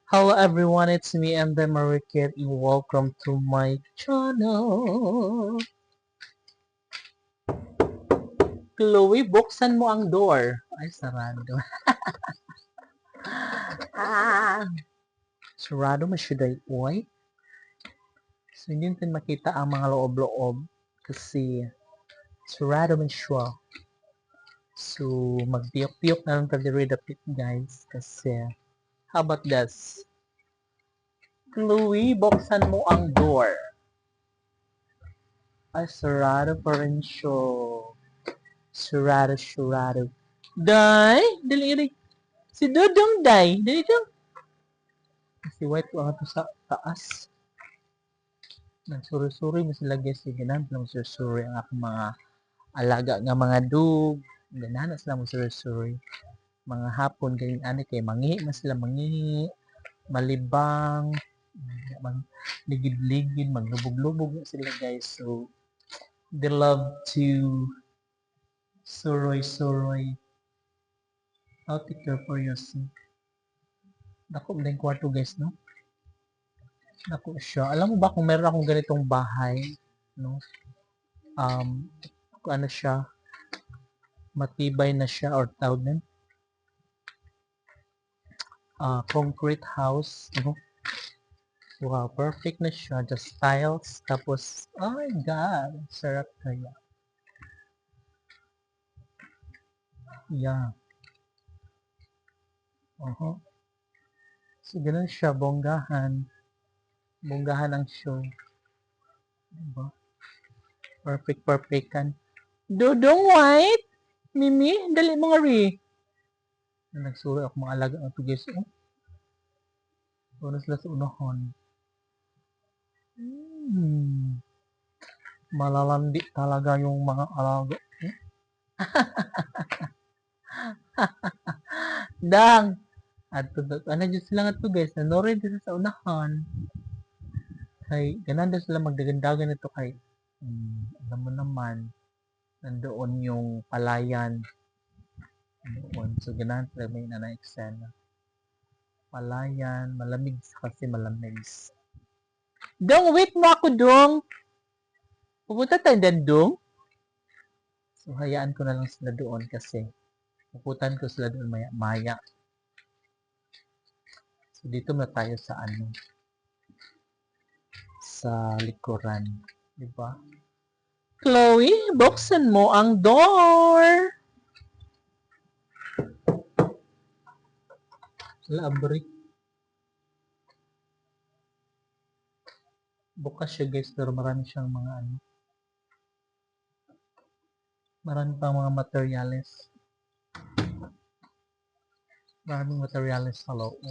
Hello everyone, it's me, MD Marikit, and welcome to my channel. Chloe, buksan mo ang door. Ay, sarado. Sarado masyaday, oy. So, hindi natin makita ang mga loob-loob kasi sarado man siya. So, magpiyok-piyok na lang tayo dapit guys kasi how about this? Chloe, buksan mo ang door. Ay, sarado pa rin siya. Sarado. Day, dali. Si Dodong Day, dali dong. Si White ko ang sa taas. Nagsuri-suri mo sila guys. Ganan lang suri ang akong mga alaga nga mga dug. Ganan na sila mo suri-suri. Mga hapon ganyan ani kay mangihi man sila mangihi. Malibang. Ligid-ligid. Maglubog-lubog na sila guys. So, they love to suroy-suroy. How take care for yourself. Dako na yung kwarto guys, no? Dako siya. Alam mo ba kung meron akong ganitong bahay, no? Kung ano siya, matibay na siya or tawag nun, concrete house, no? Wow, perfect na siya. Just tiles, tapos, oh my God, sarap kaya. Yeah. So, ganun siya, bonggahan. Bonggahan ang show. Diba? Perfect kan. Dodong White! Mimi, dali mo nga rin. Nagsuri ako mga alaga ng tugis. Una sila sa unahon. Malalandi talaga yung mga alaga. Dang! At ano dyan sila nga to guys, nanorin dito sa unahan. Kay, ganan din sila magdagandagan ito kay, alam mo naman, nandoon yung palayan. Doon. So, ganan sila may eksena. Palayan, malamig kasi malamig. Dong, wait mo ako, Dong! Pupunta tayo din, Dong? So, hayaan ko na lang sila doon kasi puputan ko sila doon maya. So, dito na tayo sa ano, sa likuran. Diba? Chloe, buksan mo ang door! Labrik. Bukas siya guys, pero marami siyang mga ano. Marami pang mga materyales. Maraming materyales sa loob.